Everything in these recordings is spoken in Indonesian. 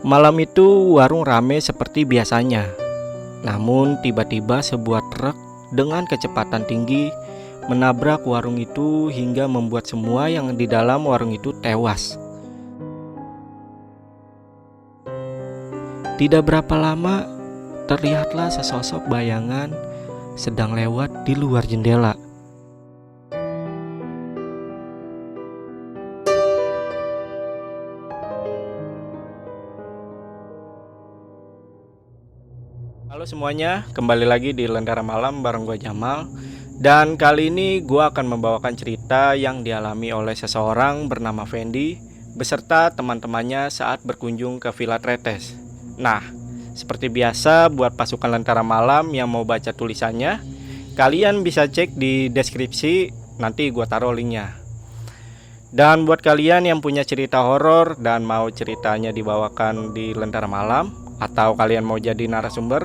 Malam itu warung rame seperti biasanya. Namun tiba-tiba sebuah truk dengan kecepatan tinggi menabrak warung itu hingga membuat semua yang di dalam warung itu tewas. Tidak berapa lama, terlihatlah sesosok bayangan sedang lewat di luar jendela. Halo semuanya, kembali lagi di Lentera Malam bareng gue Jamal. Dan kali ini gue akan membawakan cerita yang dialami oleh seseorang bernama Fendi beserta teman-temannya saat berkunjung ke Villa Tretes. Nah, seperti biasa buat pasukan Lentera Malam yang mau baca tulisannya, kalian bisa cek di deskripsi, nanti gue taruh linknya. Dan buat kalian yang punya cerita horor dan mau ceritanya dibawakan di Lentera Malam, atau kalian mau jadi narasumber,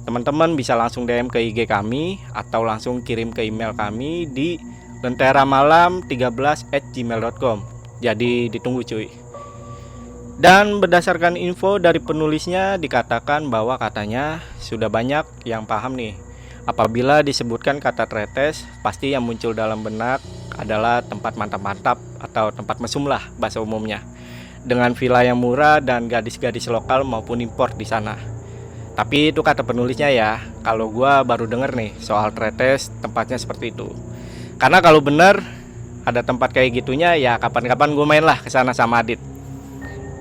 teman-teman bisa langsung DM ke IG kami atau langsung kirim ke email kami di lenteramalam13@gmail.com. Jadi ditunggu cuy. Dan berdasarkan info dari penulisnya dikatakan bahwa katanya sudah banyak yang paham nih. Apabila disebutkan kata Tretes, pasti yang muncul dalam benak adalah tempat mantap-mantap atau tempat mesum lah bahasa umumnya. Dengan villa yang murah dan gadis-gadis lokal maupun impor di sana. Tapi itu kata penulisnya ya. Kalau gua baru denger nih soal Tretes tempatnya seperti itu. Karena kalau bener ada tempat kayak gitunya ya kapan-kapan gue main lah ke sana sama Adit.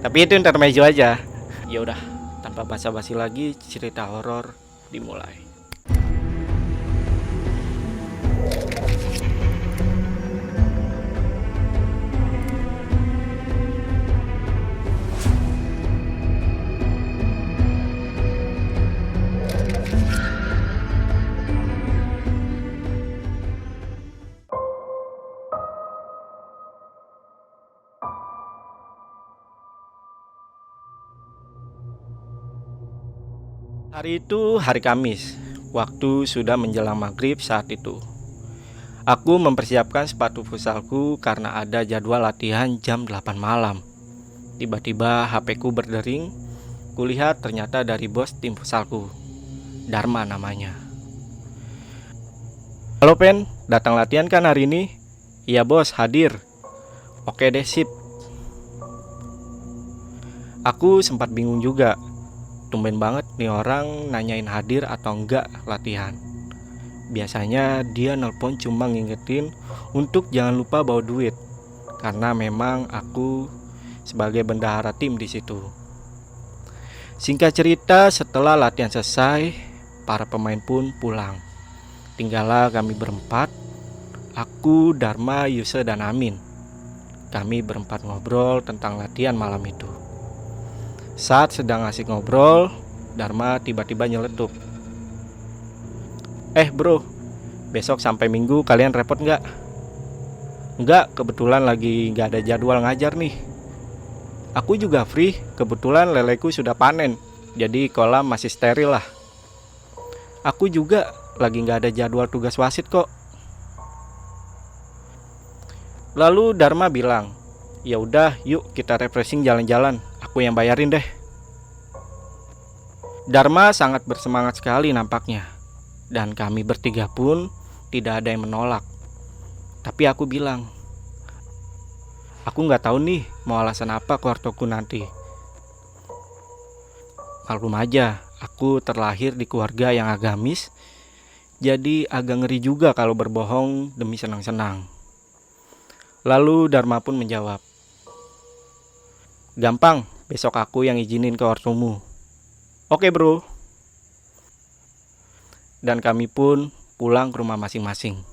Tapi itu intermezzo aja. Ya udah, tanpa basa-basi lagi cerita horor dimulai. Hari itu hari Kamis. Waktu sudah menjelang maghrib saat itu. Aku mempersiapkan sepatu futsalku karena ada jadwal latihan jam 8 malam. Tiba-tiba HP ku berdering. Kulihat ternyata dari bos tim futsalku, Dharma namanya. Halo Pen, datang latihan kan hari ini? Iya bos, hadir. Oke deh, sip. Aku sempat bingung juga. Tumben banget nih orang nanyain hadir atau enggak latihan. Biasanya dia nelpon cuma ngingetin untuk jangan lupa bawa duit. Karena memang aku sebagai bendahara tim di situ. Singkat cerita, setelah latihan selesai, para pemain pun pulang. Tinggallah kami berempat, aku, Dharma, Yuse, dan Amin. Kami berempat ngobrol tentang latihan malam itu. Saat sedang asik ngobrol, Dharma tiba-tiba nyeletuk. Bro, besok sampai Minggu kalian repot nggak? Nggak, kebetulan lagi nggak ada jadwal ngajar nih. Aku juga free, kebetulan leleku sudah panen, jadi kolam masih steril lah. Aku juga lagi nggak ada jadwal tugas wasit kok. Lalu Dharma bilang, ya udah, yuk kita refreshing jalan-jalan. Aku yang bayarin deh. Dharma sangat bersemangat sekali nampaknya. Dan kami bertiga pun tidak ada yang menolak. Tapi aku bilang, aku gak tahu nih mau alasan apa ke ortoku nanti. Maklum aja, aku terlahir di keluarga yang agamis. Jadi agak ngeri juga kalau berbohong demi senang-senang. Lalu Dharma pun menjawab, gampang, besok aku yang izinin ke ortumu. Oke bro. Dan kami pun pulang ke rumah masing-masing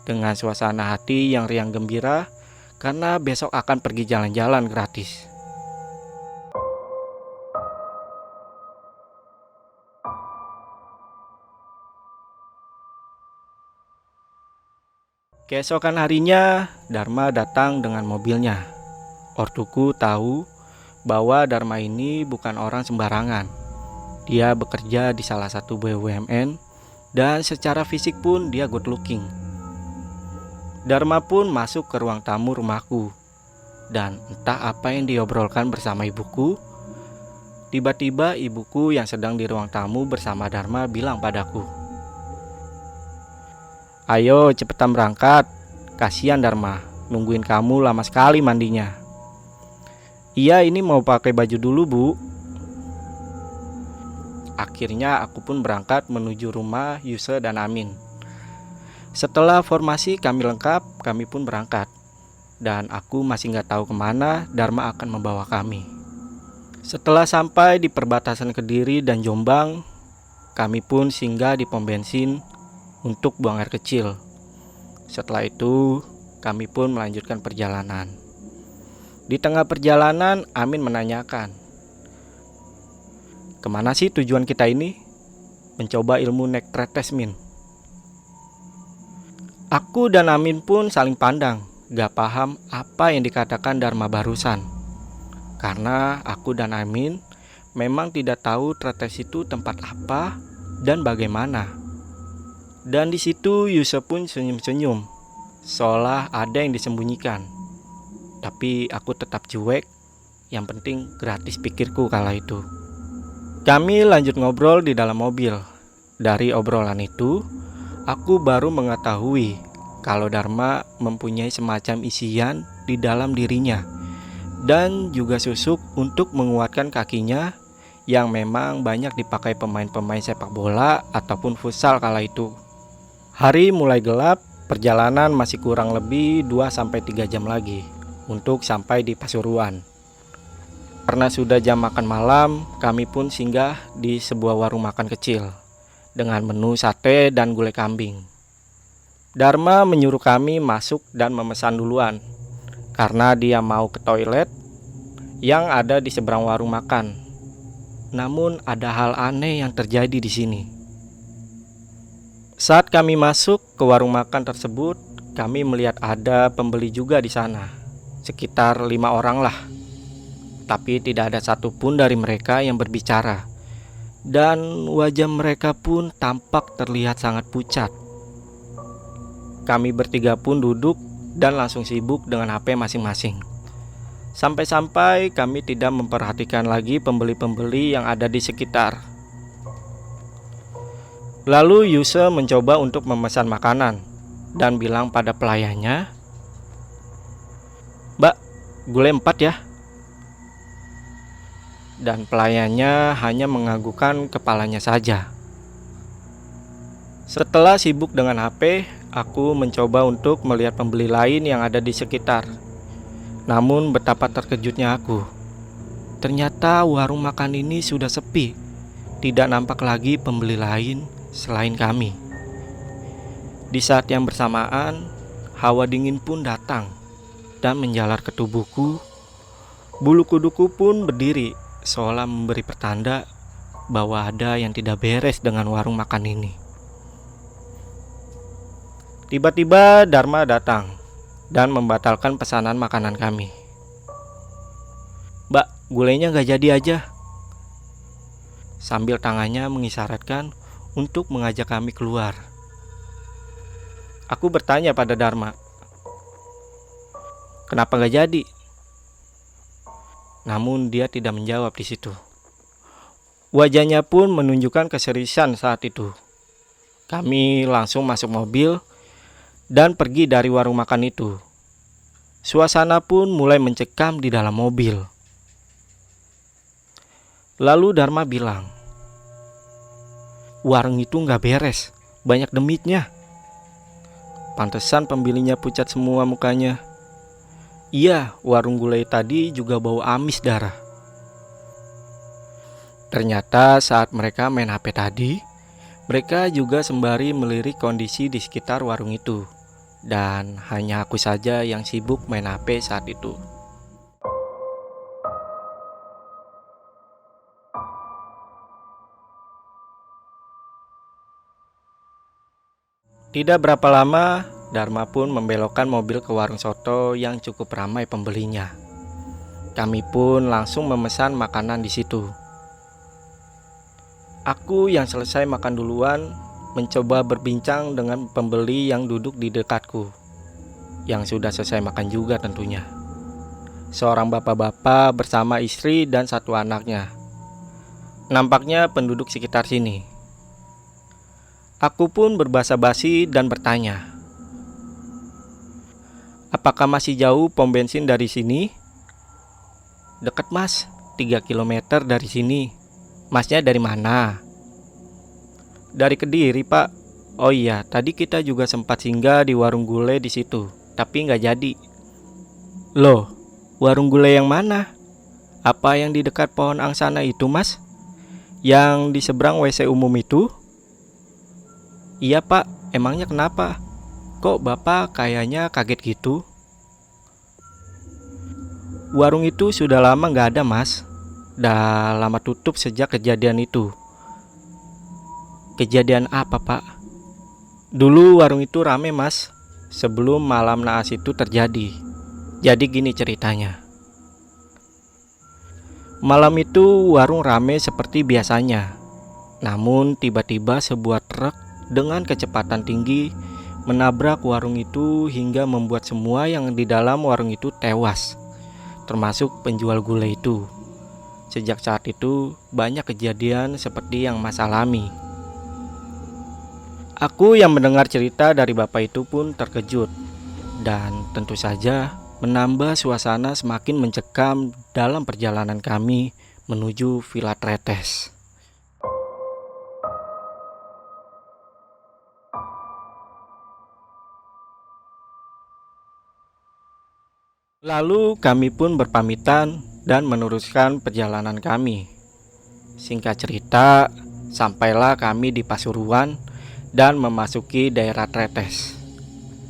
dengan suasana hati yang riang gembira karena besok akan pergi jalan-jalan gratis. Keesokan harinya, Dharma datang dengan mobilnya. Ortuku tahu bahwa Dharma ini bukan orang sembarangan. Dia bekerja di salah satu BUMN dan secara fisik pun dia good looking. Dharma pun masuk ke ruang tamu rumahku. Dan entah apa yang diobrolkan bersama ibuku, Tiba-tiba ibuku yang sedang di ruang tamu bersama Dharma bilang padaku, "Ayo cepetan berangkat, kasihan Dharma, nungguin kamu lama sekali mandinya." "Iya, ini mau pakai baju dulu, Bu." Akhirnya aku pun berangkat menuju rumah Yuse dan Amin. Setelah formasi kami lengkap, kami pun berangkat. Dan aku masih gak tahu kemana Dharma akan membawa kami. Setelah sampai di perbatasan Kediri dan Jombang, kami pun singgah di pom bensin untuk buang air kecil. Setelah itu, kami pun melanjutkan perjalanan. Di tengah perjalanan, Amin menanyakan, "Kemana sih tujuan kita ini?" "Mencoba ilmu Nektrates, Min." Aku dan Amin pun saling pandang, gak paham apa yang dikatakan Dharma barusan. Karena aku dan Amin memang tidak tahu Tretes itu tempat apa dan bagaimana. Dan di situ Yusuf pun senyum-senyum, seolah ada yang disembunyikan. Tapi aku tetap cuek, yang penting gratis pikirku kala itu. Kami lanjut ngobrol di dalam mobil. Dari obrolan itu, aku baru mengetahui kalau Dharma mempunyai semacam isian di dalam dirinya dan juga susuk untuk menguatkan kakinya yang memang banyak dipakai pemain-pemain sepak bola ataupun futsal kala itu. Hari mulai gelap, perjalanan masih kurang lebih 2-3 jam lagi untuk sampai di Pasuruan. Karena sudah jam makan malam, kami pun singgah di sebuah warung makan kecil dengan menu sate dan gulai kambing. Dharma menyuruh kami masuk dan memesan duluan karena dia mau ke toilet yang ada di seberang warung makan. Namun ada hal aneh yang terjadi di sini. Saat kami masuk ke warung makan tersebut, kami melihat ada pembeli juga di sana, sekitar 5 orang lah. Tapi tidak ada satupun dari mereka yang berbicara, dan wajah mereka pun tampak terlihat sangat pucat. Kami bertiga pun duduk dan langsung sibuk dengan HP masing-masing. Sampai-sampai kami tidak memperhatikan lagi pembeli-pembeli yang ada di sekitar. Lalu Yuse mencoba untuk memesan makanan dan bilang pada pelayannya, "Mbak, gulai 4 ya." Dan pelayannya hanya menganggukkan kepalanya saja. Setelah sibuk dengan HP, aku mencoba untuk melihat pembeli lain yang ada di sekitar. Namun betapa terkejutnya aku. Ternyata warung makan ini sudah sepi. Tidak nampak lagi pembeli lain selain kami. Di saat yang bersamaan, hawa dingin pun datang dan menjalar ke tubuhku. Bulu kuduku pun berdiri, seolah memberi pertanda bahwa ada yang tidak beres dengan warung makan ini. Tiba-tiba Dharma datang dan membatalkan pesanan makanan kami. "Mbak, gulainya gak jadi aja." Sambil tangannya mengisyaratkan untuk mengajak kami keluar. Aku bertanya pada Dharma, "Kenapa gak jadi?" Namun dia tidak menjawab di situ. Wajahnya pun menunjukkan keseriusan saat itu. Kami langsung masuk mobil dan pergi dari warung makan itu. Suasana pun mulai mencekam di dalam mobil. Lalu Dharma bilang, "Warung itu gak beres, banyak demitnya. Pantesan pembelinya pucat semua mukanya. Iya, warung gulai tadi juga bau amis darah." Ternyata saat mereka main HP tadi, mereka juga sembari melirik kondisi di sekitar warung itu. Dan hanya aku saja yang sibuk main HP saat itu. Tidak berapa lama, Dharma pun membelokkan mobil ke warung soto yang cukup ramai pembelinya. Kami pun langsung memesan makanan di situ. Aku yang selesai makan duluan mencoba berbincang dengan pembeli yang duduk di dekatku, yang sudah selesai makan juga tentunya. Seorang bapak-bapak bersama istri dan 1 anaknya. Nampaknya penduduk sekitar sini. Aku pun berbasa basi dan bertanya, apakah masih jauh pom bensin dari sini? Dekat mas, 3 kilometer dari sini. Masnya dari mana? Dari Kediri pak. Oh iya, tadi kita juga sempat singgah di warung gulai di situ, tapi nggak jadi. Loh, warung gulai yang mana? Apa yang di dekat pohon angsana itu mas? Yang di seberang WC umum itu? Iya pak, emangnya kenapa? Kok bapak kayaknya kaget gitu? Warung itu sudah lama nggak ada mas. Dah lama tutup sejak kejadian itu. Kejadian apa pak? Dulu warung itu rame mas, sebelum malam naas itu terjadi. Jadi gini ceritanya. Malam itu warung rame seperti biasanya. Namun tiba-tiba sebuah truk dengan kecepatan tinggi menabrak warung itu hingga membuat semua yang di dalam warung itu tewas, termasuk penjual gulai itu. Sejak saat itu banyak kejadian seperti yang Mas alami. Aku yang mendengar cerita dari bapak itu pun terkejut, dan tentu saja menambah suasana semakin mencekam dalam perjalanan kami menuju Villa Tretes. Lalu kami pun berpamitan dan meneruskan perjalanan kami. Singkat cerita, sampailah kami di Pasuruan dan memasuki daerah Tretes.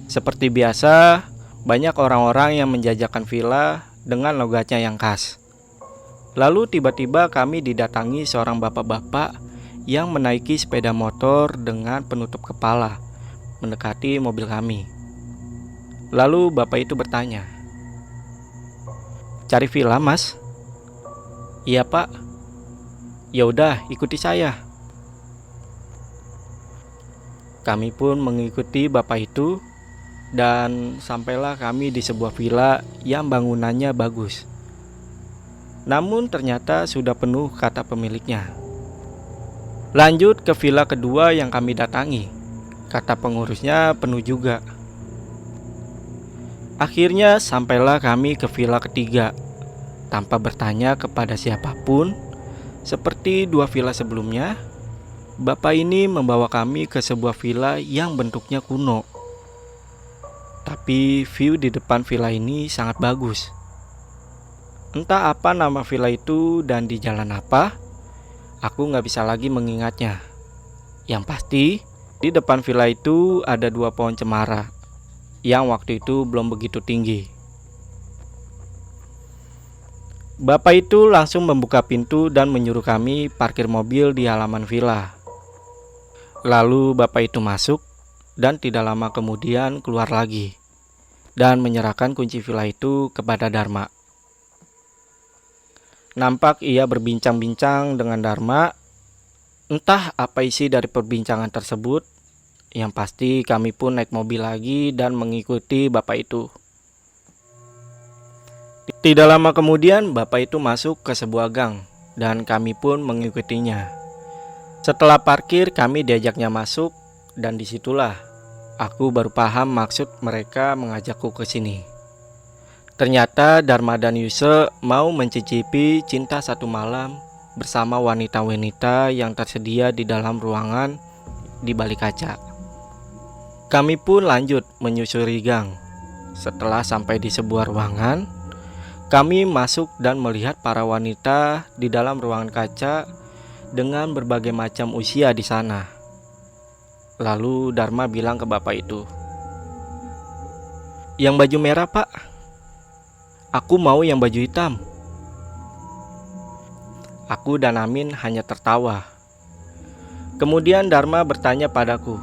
Seperti biasa, banyak orang-orang yang menjajakan villa dengan logatnya yang khas. Lalu tiba-tiba kami didatangi seorang bapak-bapak yang menaiki sepeda motor dengan penutup kepala, mendekati mobil kami. Lalu bapak itu bertanya, "Cari villa, Mas?" "Iya, Pak." "Ya udah, ikuti saya." Kami pun mengikuti bapak itu dan sampailah kami di sebuah villa yang bangunannya bagus. Namun ternyata sudah penuh kata pemiliknya. Lanjut ke villa kedua yang kami datangi. Kata pengurusnya penuh juga. Akhirnya sampailah kami ke villa ketiga. Tanpa bertanya kepada siapapun, seperti dua villa sebelumnya, bapak ini membawa kami ke sebuah villa yang bentuknya kuno. Tapi view di depan villa ini sangat bagus. Entah apa nama villa itu dan di jalan apa, aku gak bisa lagi mengingatnya. Yang pasti, di depan villa itu ada 2 pohon cemara yang waktu itu belum begitu tinggi. Bapak itu langsung membuka pintu dan menyuruh kami parkir mobil di halaman villa. Lalu bapak itu masuk dan tidak lama kemudian keluar lagi dan menyerahkan kunci villa itu kepada Dharma. Nampak ia berbincang-bincang dengan Dharma. Entah apa isi dari perbincangan tersebut. Yang pasti kami pun naik mobil lagi dan mengikuti bapak itu. Tidak lama kemudian bapak itu masuk ke sebuah gang dan kami pun mengikutinya. Setelah parkir kami diajaknya masuk dan disitulah aku baru paham maksud mereka mengajakku ke sini. Ternyata Dharma dan Yuse mau mencicipi cinta satu malam bersama wanita-wanita yang tersedia di dalam ruangan di balik kaca. Kami pun lanjut menyusuri gang. Setelah sampai di sebuah ruangan, kami masuk dan melihat para wanita di dalam ruangan kaca dengan berbagai macam usia di sana. Lalu Dharma bilang ke bapak itu, "Yang baju merah pak, aku mau yang baju hitam." Aku dan Amin hanya tertawa. Kemudian Dharma bertanya padaku,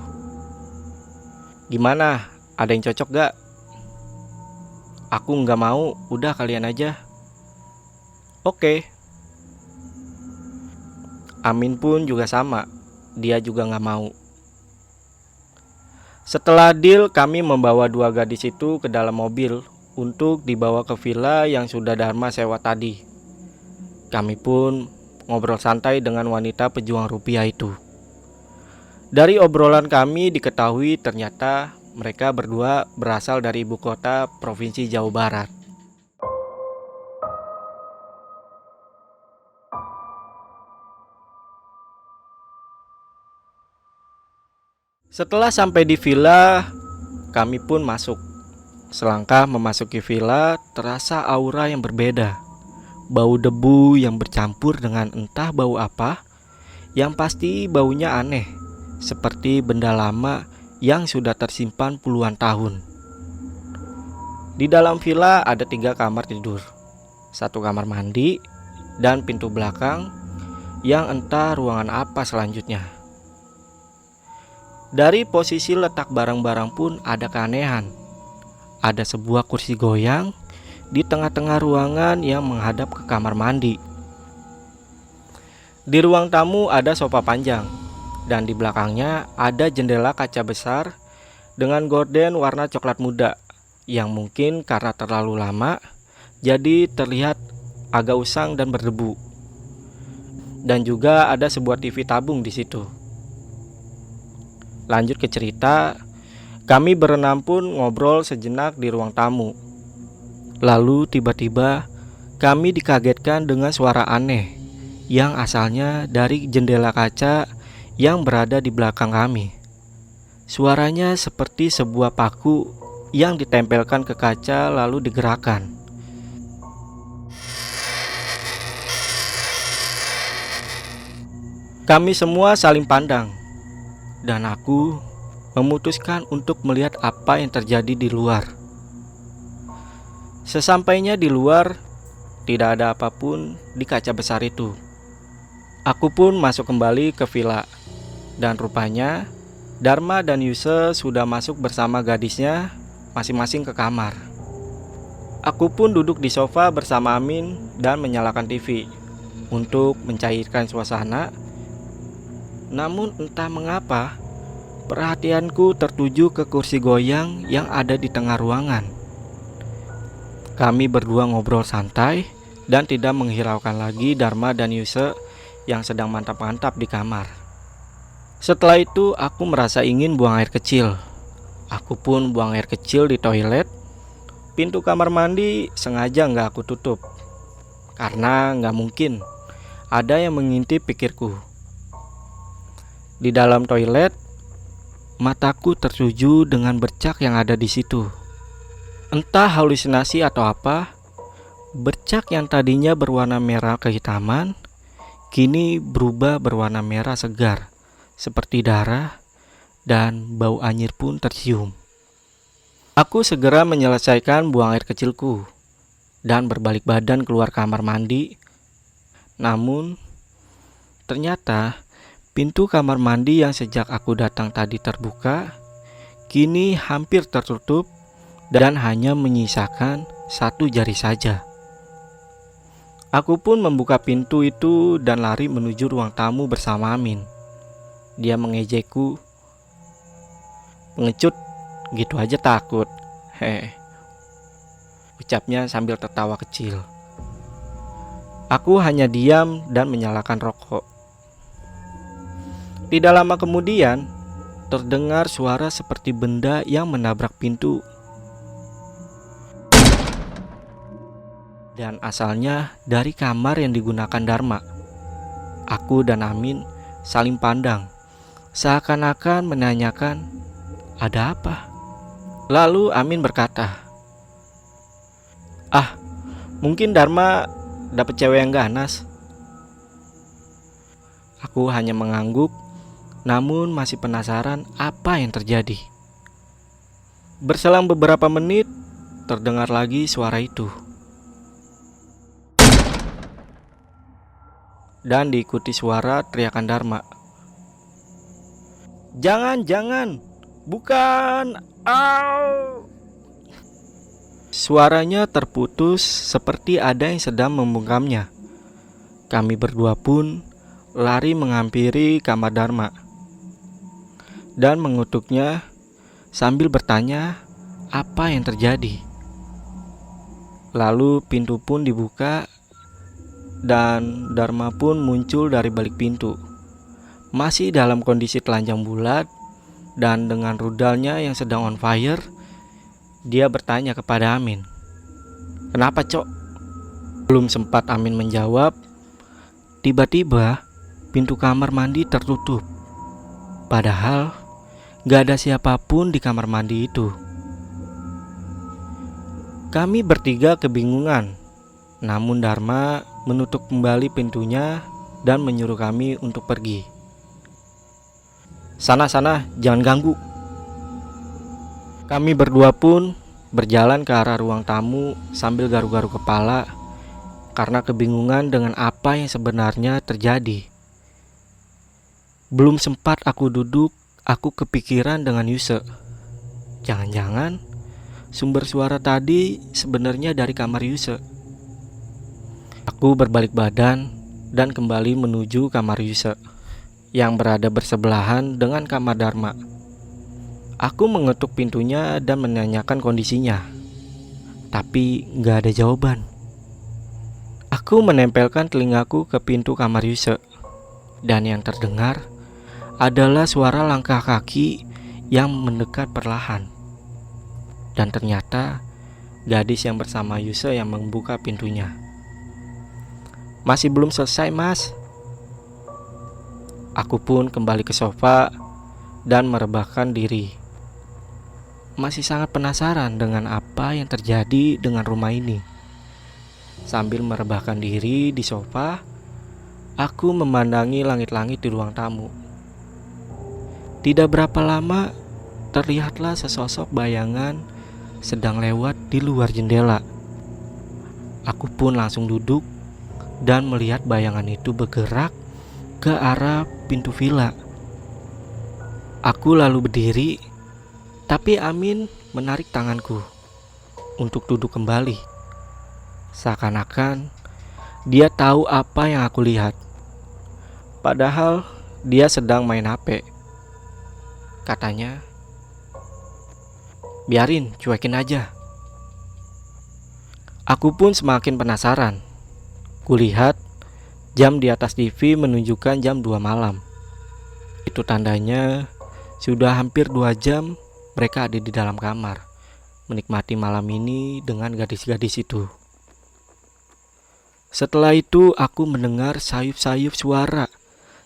"Gimana, ada yang cocok gak?" "Aku gak mau, udah kalian aja." "Oke." Amin pun juga sama, dia juga gak mau. Setelah deal, kami membawa 2 gadis itu ke dalam mobil untuk dibawa ke villa yang sudah Dharma sewa tadi. Kami pun ngobrol santai dengan wanita pejuang rupiah itu. Dari obrolan kami diketahui ternyata mereka berdua berasal dari ibu kota Provinsi Jawa Barat. Setelah sampai di villa, kami pun masuk. Selangkah memasuki villa, terasa aura yang berbeda. Bau debu yang bercampur dengan entah bau apa, yang pasti baunya aneh, seperti benda lama yang sudah tersimpan puluhan tahun. Di dalam villa ada 3 kamar tidur, 1 kamar mandi, dan pintu belakang yang entah ruangan apa selanjutnya. Dari posisi letak barang-barang pun ada keanehan. Ada sebuah kursi goyang di tengah-tengah ruangan yang menghadap ke kamar mandi. Di ruang tamu ada sofa panjang, dan di belakangnya ada jendela kaca besar dengan gorden warna coklat muda yang mungkin karena terlalu lama jadi terlihat agak usang dan berdebu. Dan juga ada sebuah TV tabung di situ. Lanjut ke cerita, kami berenam pun ngobrol sejenak di ruang tamu. Lalu tiba-tiba kami dikagetkan dengan suara aneh yang asalnya dari jendela kaca yang berada di belakang kami. Suaranya seperti sebuah paku yang ditempelkan ke kaca lalu digerakkan. Kami semua saling pandang, dan aku memutuskan untuk melihat apa yang terjadi di luar. Sesampainya di luar, tidak ada apapun di kaca besar itu. Aku pun masuk kembali ke villa, dan rupanya Dharma dan Yuse sudah masuk bersama gadisnya masing-masing ke kamar. Aku pun duduk di sofa bersama Amin dan menyalakan TV untuk mencairkan suasana. Namun entah mengapa perhatianku tertuju ke kursi goyang yang ada di tengah ruangan. Kami berdua ngobrol santai dan tidak menghiraukan lagi Dharma dan Yuse yang sedang mantap-mantap di kamar. Setelah itu aku merasa ingin buang air kecil. Aku pun buang air kecil di toilet. Pintu kamar mandi sengaja nggak aku tutup, karena nggak mungkin ada yang mengintip pikirku. Di dalam toilet, mataku tertuju dengan bercak yang ada di situ. Entah halusinasi atau apa, bercak yang tadinya berwarna merah kehitaman, kini berubah berwarna merah segar, seperti darah, dan bau anyir pun tercium. Aku segera menyelesaikan buang air kecilku, dan berbalik badan keluar kamar mandi. Namun, ternyata pintu kamar mandi yang sejak aku datang tadi terbuka, kini hampir tertutup dan hanya menyisakan 1 jari saja. Aku pun membuka pintu itu dan lari menuju ruang tamu bersama Amin. Dia mengejekku, "Pengecut, gitu aja takut." Ucapnya sambil tertawa kecil. Aku hanya diam dan menyalakan rokok. Tidak lama kemudian, terdengar suara seperti benda yang menabrak pintu. Dan asalnya dari kamar yang digunakan Dharma. Aku dan Amin saling pandang, seakan-akan menanyakan, "Ada apa?" Lalu Amin berkata, "Ah, mungkin Dharma dapat cewek yang ganas." Aku hanya mengangguk, namun masih penasaran apa yang terjadi. Berselang beberapa menit, terdengar lagi suara itu. Dan diikuti suara teriakan Dharma. "Jangan, jangan, bukan, au!" Suaranya terputus seperti ada yang sedang membungkamnya. Kami berdua pun lari menghampiri kamar Dharma dan mengutuknya sambil bertanya apa yang terjadi. Lalu pintu pun dibuka dan Dharma pun muncul dari balik pintu. Masih dalam kondisi telanjang bulat dan dengan rudalnya yang sedang on fire. Dia bertanya kepada Amin, "Kenapa, Cok?" Belum sempat Amin menjawab, tiba-tiba pintu kamar mandi tertutup. Padahal gak ada siapapun di kamar mandi itu. Kami bertiga kebingungan, namun Dharma menutup kembali pintunya dan menyuruh kami untuk pergi. Sana, jangan ganggu." Kami berdua pun berjalan ke arah ruang tamu sambil garu-garu kepala karena kebingungan dengan apa yang sebenarnya terjadi. Belum sempat aku duduk, aku kepikiran dengan Yuse. Jangan-jangan sumber suara tadi sebenarnya dari kamar Yuse. Aku berbalik badan dan kembali menuju kamar Yuse yang berada bersebelahan dengan kamar Dharma. Aku mengetuk pintunya dan menanyakan kondisinya, tapi gak ada jawaban. Aku menempelkan telingaku ke pintu kamar Yuse, dan yang terdengar adalah suara langkah kaki yang mendekat perlahan. Dan ternyata gadis yang bersama Yuse yang membuka pintunya. "Masih belum selesai, Mas." Aku pun kembali ke sofa dan merebahkan diri. Masih sangat penasaran dengan apa yang terjadi dengan rumah ini. Sambil merebahkan diri di sofa, aku memandangi langit-langit di ruang tamu. Tidak berapa lama, terlihatlah sesosok bayangan sedang lewat di luar jendela. Aku pun langsung duduk dan melihat bayangan itu bergerak ke arah pintu villa. Aku lalu berdiri, tapi Amin menarik tanganku untuk duduk kembali. Seakan-akan dia tahu apa yang aku lihat. Padahal dia sedang main HP. Katanya, "Biarin, cuekin aja." Aku pun semakin penasaran. Kulihat jam di atas TV menunjukkan jam 2 malam. Itu tandanya sudah hampir 2 jam mereka ada di dalam kamar, menikmati malam ini dengan gadis-gadis itu. Setelah itu aku mendengar sayup-sayup suara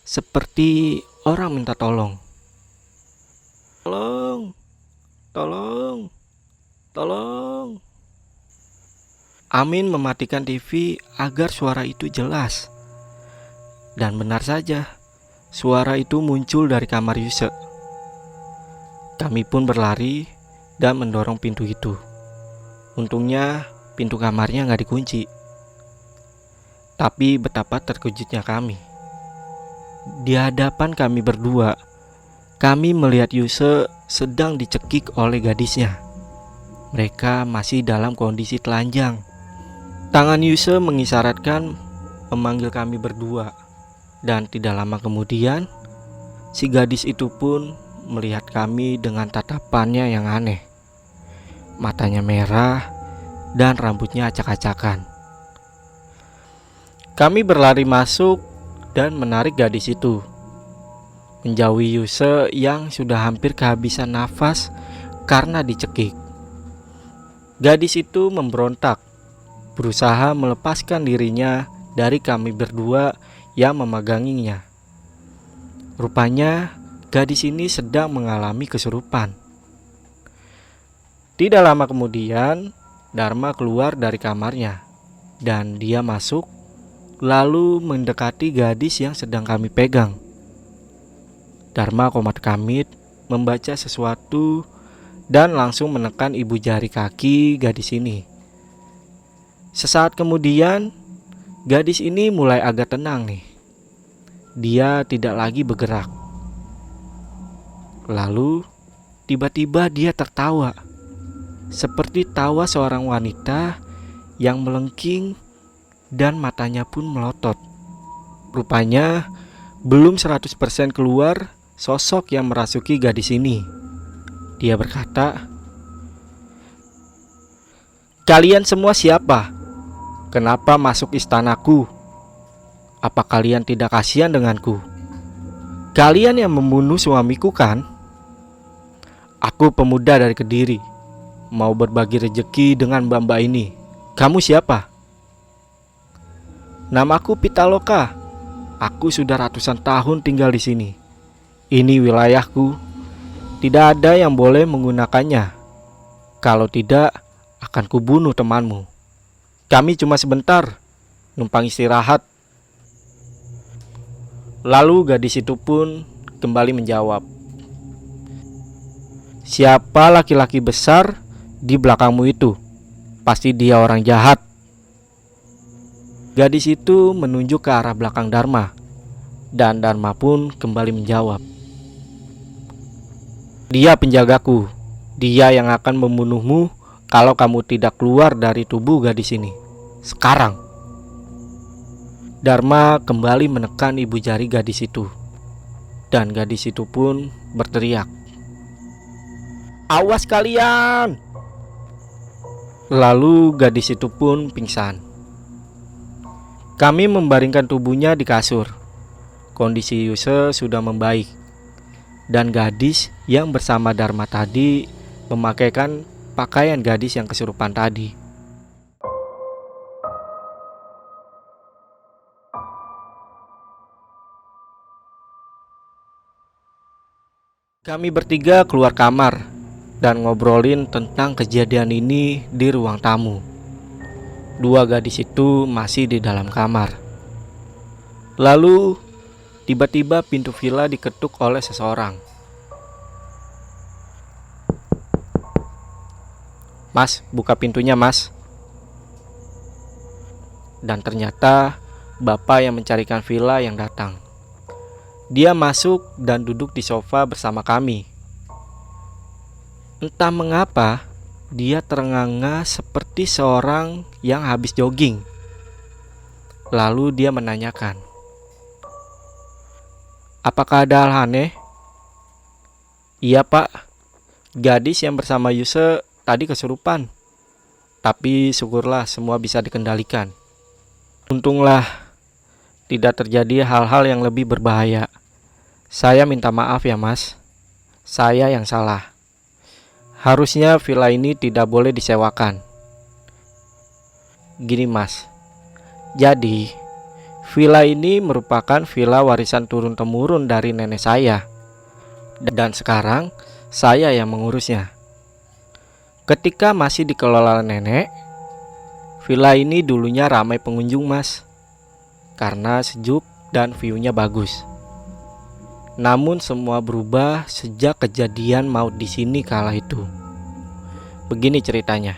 seperti orang minta tolong. "Tolong, tolong, tolong." Amin mematikan TV agar suara itu jelas. Dan benar saja, suara itu muncul dari kamar Yuse. Kami pun berlari dan mendorong pintu itu. Untungnya pintu kamarnya gak dikunci. Tapi betapa terkejutnya kami. Di hadapan kami berdua, kami melihat Yuse sedang dicekik oleh gadisnya. Mereka masih dalam kondisi telanjang. Tangan Yuse mengisyaratkan memanggil kami berdua. Dan tidak lama kemudian, si gadis itu pun melihat kami dengan tatapannya yang aneh. Matanya merah dan rambutnya acak-acakan. Kami berlari masuk dan menarik gadis itu, menjauhi Yuse yang sudah hampir kehabisan nafas karena dicekik. Gadis itu memberontak, berusaha melepaskan dirinya dari kami berdua yang memeganginya. Rupanya gadis ini sedang mengalami kesurupan. Tidak lama kemudian, Dharma keluar dari kamarnya dan dia masuk lalu mendekati gadis yang sedang kami pegang. Dharma komat kamit membaca sesuatu dan langsung menekan ibu jari kaki gadis ini. Sesaat kemudian, gadis ini mulai agak tenang nih. Dia tidak lagi bergerak. Lalu tiba-tiba dia tertawa, seperti tawa seorang wanita yang melengking dan matanya pun melotot. Rupanya belum 100% keluar sosok yang merasuki gadis ini. Dia berkata, "Kalian semua siapa? Kenapa masuk istanaku?" Apa kalian tidak kasihan denganku? Kalian yang membunuh suamiku kan? Aku pemuda dari Kediri, mau berbagi rejeki dengan mbak-mbak ini. Kamu siapa? Namaku Pitaloka. Aku sudah ratusan tahun tinggal di sini. Ini wilayahku. Tidak ada yang boleh menggunakannya. Kalau tidak, akan kubunuh temanmu. Kami cuma sebentar, numpang istirahat. Lalu gadis itu pun kembali menjawab, siapa laki-laki besar di belakangmu itu? Pasti dia orang jahat. Gadis itu menunjuk ke arah belakang Dharma, dan Dharma pun kembali menjawab, dia penjagaku. Dia yang akan membunuhmu kalau kamu tidak keluar dari tubuh gadis ini sekarang. Dharma kembali menekan ibu jari gadis itu, dan gadis itu pun berteriak, awas kalian! Lalu gadis itu pun pingsan. Kami membaringkan tubuhnya di kasur. Kondisi Yuse sudah membaik, dan gadis yang bersama Dharma tadi memakaikan pakaian gadis yang kesurupan tadi. Kami bertiga keluar kamar dan ngobrolin tentang kejadian ini di ruang tamu. Dua gadis itu masih di dalam kamar. Lalu tiba-tiba pintu villa diketuk oleh seseorang. Mas, buka pintunya mas. Dan ternyata bapak yang mencarikan villa yang datang. Dia masuk dan duduk di sofa bersama kami. Entah mengapa dia terengah-engah seperti seorang yang habis jogging. Lalu dia menanyakan, apakah ada hal aneh? Iya pak, gadis yang bersama Yuse tadi kesurupan. Tapi syukurlah semua bisa dikendalikan. Untunglah tidak terjadi hal-hal yang lebih berbahaya. Saya minta maaf ya mas, saya yang salah. Harusnya villa ini tidak boleh disewakan. Gini mas, jadi villa ini merupakan villa warisan turun-temurun dari nenek saya. Dan sekarang saya yang mengurusnya. Ketika masih dikelola nenek, villa ini dulunya ramai pengunjung mas, karena sejuk dan view-nya bagus. Namun semua berubah sejak kejadian maut di sini kala itu. Begini ceritanya.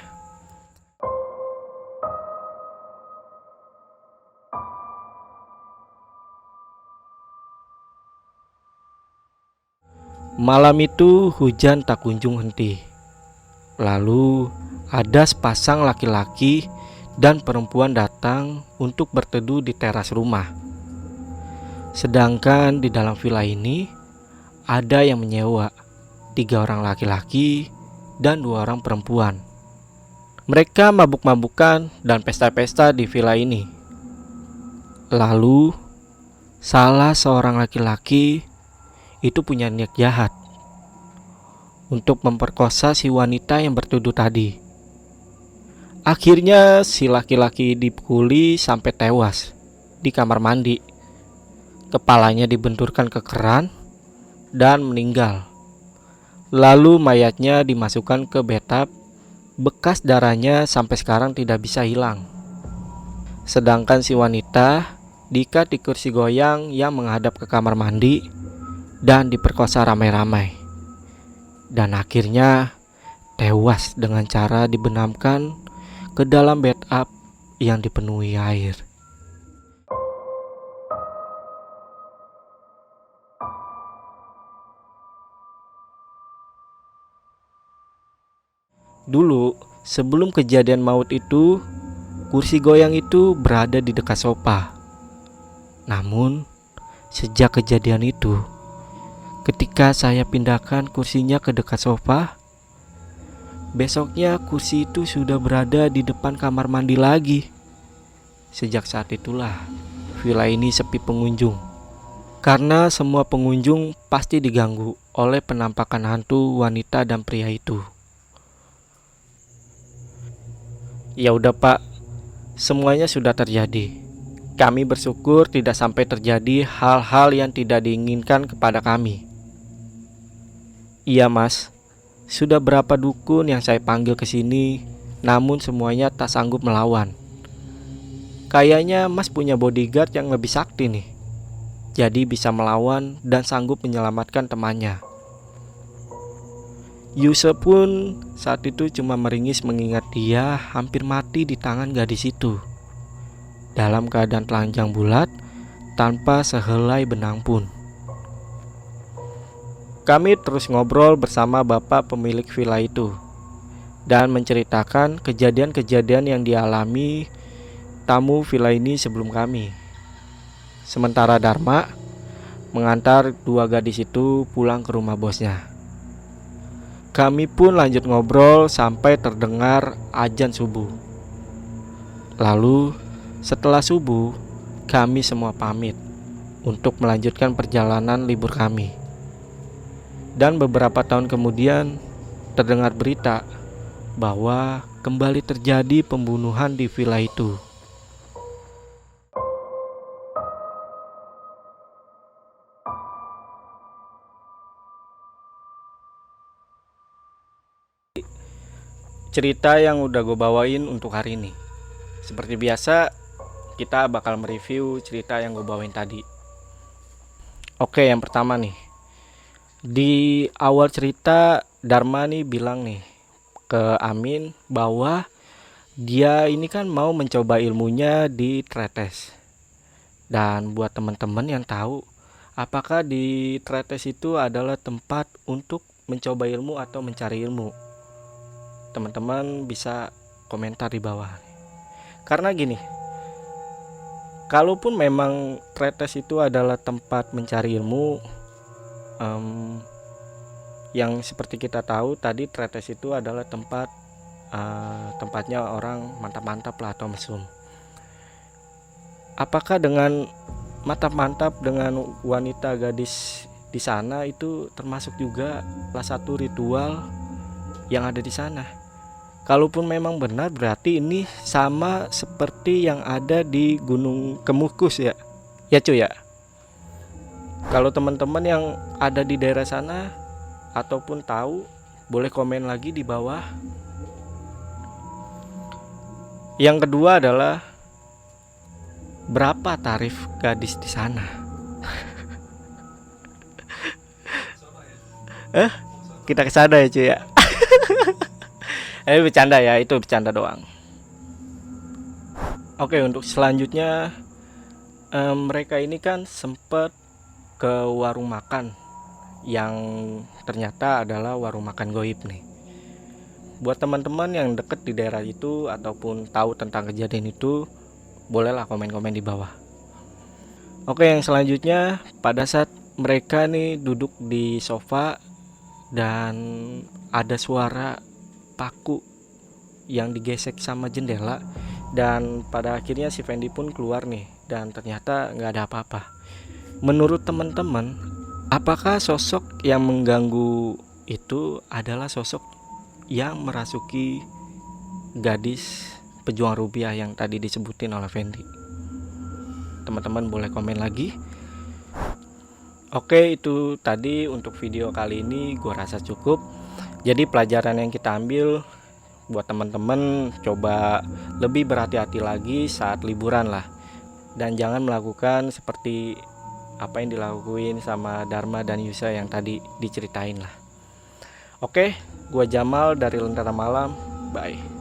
Malam itu hujan tak kunjung henti. Lalu ada sepasang laki-laki dan perempuan datang untuk berteduh di teras rumah. Sedangkan di dalam villa ini ada yang menyewa 3 orang laki-laki dan 2 orang perempuan. Mereka mabuk-mabukan dan pesta-pesta di villa ini. Lalu salah seorang laki-laki itu punya niat jahat untuk memperkosa si wanita yang bertuduh tadi. Akhirnya si laki-laki dipukuli sampai tewas di kamar mandi. Kepalanya dibenturkan ke keran dan meninggal. Lalu mayatnya dimasukkan ke bathtub. Bekas darahnya sampai sekarang tidak bisa hilang. Sedangkan si wanita diikat di kursi goyang yang menghadap ke kamar mandi dan diperkosa ramai-ramai. Dan akhirnya tewas dengan cara dibenamkan ke dalam bathtub yang dipenuhi air. Dulu, sebelum kejadian maut itu, kursi goyang itu berada di dekat sofa. Namun, sejak kejadian itu, ketika saya pindahkan kursinya ke dekat sofa, besoknya kursi itu sudah berada di depan kamar mandi lagi. Sejak saat itulah, villa ini sepi pengunjung. Karena semua pengunjung pasti diganggu oleh penampakan hantu wanita dan pria itu. Ya udah Pak, semuanya sudah terjadi. Kami bersyukur tidak sampai terjadi hal-hal yang tidak diinginkan kepada kami. Iya Mas, sudah berapa dukun yang saya panggil ke sini, namun semuanya tak sanggup melawan. Kayaknya Mas punya bodyguard yang lebih sakti nih. Jadi bisa melawan dan sanggup menyelamatkan temannya. Yusuf pun saat itu cuma meringis mengingat dia hampir mati di tangan gadis itu. Dalam keadaan telanjang bulat, tanpa sehelai benang pun. Kami terus ngobrol bersama bapak pemilik villa itu dan menceritakan kejadian-kejadian yang dialami tamu villa ini sebelum kami. Sementara Dharma mengantar dua gadis itu pulang ke rumah bosnya. Kami pun lanjut ngobrol sampai terdengar azan subuh. Lalu setelah subuh, kami semua pamit untuk melanjutkan perjalanan libur kami. Dan beberapa tahun kemudian terdengar berita bahwa kembali terjadi pembunuhan di villa itu. Cerita yang udah gue bawain untuk hari ini. Seperti biasa, kita bakal mereview cerita yang gue bawain tadi. Oke, yang pertama nih. Di awal cerita, Dharma nih bilang nih ke Amin bahwa dia ini kan mau mencoba ilmunya di Tretes. Dan buat teman-teman yang tahu, apakah di Tretes itu adalah tempat untuk mencoba ilmu atau mencari ilmu? Teman-teman bisa komentar di bawah. Karena gini, kalaupun memang Tretes itu adalah tempat mencari ilmu, yang seperti kita tahu tadi Tretes itu adalah tempatnya orang mantap-mantap lah atau mesum. Apakah dengan mantap-mantap dengan wanita gadis di sana itu termasuk juga salah satu ritual yang ada di sana? Kalaupun memang benar, berarti ini sama seperti yang ada di Gunung Kemukus ya. Ya cuy ya. Kalau teman-teman yang ada di daerah sana ataupun tahu, boleh komen lagi di bawah. Yang kedua adalah berapa tarif gadis di sana? Kita ke sana ya cuy ya. Bercanda ya, itu bercanda doang. Oke, untuk selanjutnya mereka ini kan sempat ke warung makan yang ternyata adalah warung makan goib nih. Buat teman-teman yang deket di daerah itu ataupun tahu tentang kejadian itu, bolehlah komen-komen di bawah. Oke, yang selanjutnya pada saat mereka nih duduk di sofa dan ada suara paku yang digesek sama jendela, dan pada akhirnya si Fendi pun keluar nih dan ternyata nggak ada apa-apa. Menurut teman-teman, apakah sosok yang mengganggu itu adalah sosok yang merasuki gadis pejuang rupiah yang tadi disebutin oleh Fendi? Teman-teman boleh komen lagi. Oke, itu tadi untuk video kali ini gua rasa cukup. Jadi pelajaran yang kita ambil buat teman-teman, coba lebih berhati-hati lagi saat liburan lah. Dan jangan melakukan seperti apa yang dilakuin sama Dharma dan Yusa yang tadi diceritain lah. Oke, gua Jamal dari Lentera Malam. Bye.